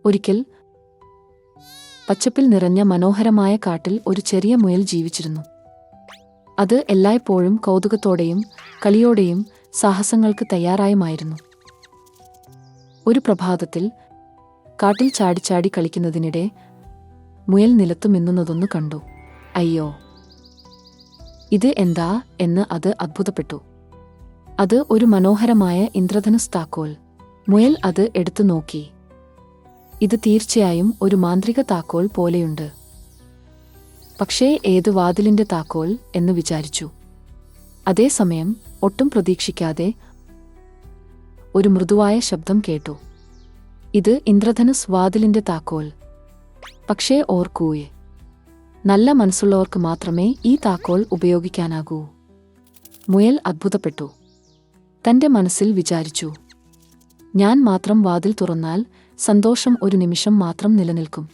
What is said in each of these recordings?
ഒരിക്കൽ പച്ചപ്പിൽ നിറഞ്ഞ മനോഹരമായ കാട്ടിൽ ഒരു ചെറിയ മുയൽ ജീവിച്ചിരുന്നു. അത് എല്ലായ്പ്പോഴും കൗതുകത്തോടെയും കളിയോടെയും സാഹസങ്ങൾക്ക് തയ്യാറായുമായിരുന്നു. ഒരു പ്രഭാതത്തിൽ കാട്ടിൽ ചാടിച്ചാടി കളിക്കുന്നതിനിടെ മുയൽ നിലത്തു മിന്നുന്നതൊന്നു കണ്ടു. അയ്യോ, ഇത് എന്താ എന്ന് അത് അത്ഭുതപ്പെട്ടു. അത് ഒരു മനോഹരമായ ഇന്ദ്രധനുസ് താക്കോൽ. മുയൽ അത് എടുത്തു നോക്കി. ഇത് തീർച്ചയായും ഒരു മാന്ത്രിക താക്കോൽ പോലെയുണ്ട്. പക്ഷേ ഏത് വാതിലിന്റെ താക്കോൽ എന്ന് വിചാരിച്ചു. അതേസമയം ഒട്ടും പ്രതീക്ഷിക്കാതെ ഒരു മൃദുവായ ശബ്ദം കേട്ടു. ഇത് ഇന്ദ്രധനുസ് വാതിലിന്റെ താക്കോൽ. പക്ഷേ ഓർക്കൂയേ, നല്ല മനസ്സുള്ളവർക്ക് മാത്രമേ ഈ താക്കോൽ ഉപയോഗിക്കാനാകൂ. മുയൽ അത്ഭുതപ്പെട്ടു. തന്റെ മനസ്സിൽ വിചാരിച്ചു, ഞാൻ മാത്രം വാതിൽ തുറന്നാൽ സന്തോഷം ഒരു നിമിഷം മാത്രം നിലനിൽക്കും.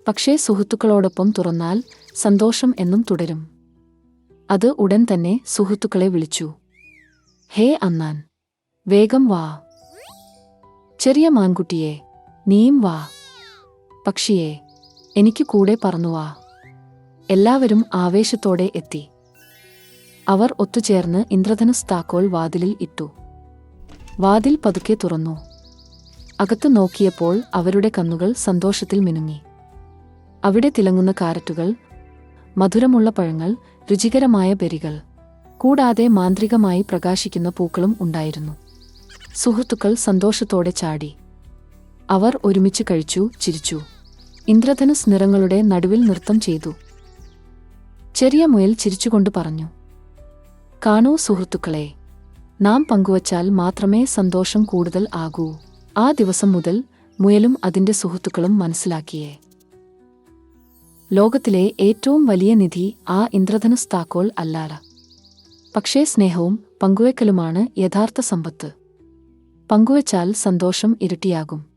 പക്ഷേ സുഹൃത്തുക്കളോടൊപ്പം തുറന്നാൽ സന്തോഷം എന്നും തുടരും. അത് ഉടൻ തന്നെ സുഹൃത്തുക്കളെ വിളിച്ചു. ഹേ അണ്ണാൻ, വേഗം വാ. ചെറിയ മാൻകുട്ടിയെ, നീയും വാ. പക്ഷിയെ, എനിക്ക് കൂടെ പറന്നുവാ. എല്ലാവരും ആവേശത്തോടെ എത്തി. അവർ ഒത്തുചേർന്ന് ഇന്ദ്രധനുസ് താക്കോൽ വാതിലിൽ ഇട്ടു. വാതിൽ പതുക്കെ തുറന്നു. അകത്തു നോക്കിയപ്പോൾ അവരുടെ കണ്ണുകൾ സന്തോഷത്തിൽ മിനുങ്ങി. അവിടെ തിളങ്ങുന്ന കാരറ്റുകൾ, മധുരമുള്ള പഴങ്ങൾ, രുചികരമായ ബെറികൾ, കൂടാതെ മാന്ത്രികമായി പ്രകാശിക്കുന്ന പൂക്കളും ഉണ്ടായിരുന്നു. സുഹൃത്തുക്കൾ സന്തോഷത്തോടെ ചാടി. അവർ ഒരുമിച്ച് കഴിച്ചു, ചിരിച്ചു. ഇന്ദ്രധനുസ് നിറങ്ങളുടെ നടുവിൽ നൃത്തം ചെയ്തു. ചെറിയ മുയൽ ചിരിച്ചുകൊണ്ട് പറഞ്ഞു, കാണൂ സുഹൃത്തുക്കളെ, നാം പങ്കുവച്ചാൽ മാത്രമേ സന്തോഷം കൂടുതൽ ആകൂ. ആ ദിവസം മുതൽ മുയലും അതിന്റെ സുഹൃത്തുക്കളും മനസ്സിലാക്കിയേ, ലോകത്തിലെ ഏറ്റവും വലിയ നിധി ആ ഇന്ദ്രധനുസ് താക്കോൽ അല്ലാല, പക്ഷേ സ്നേഹവും പങ്കുവെക്കലുമാണ് യഥാർത്ഥ സമ്പത്ത്. പങ്കുവച്ചാൽ സന്തോഷം ഇരട്ടിയാകും.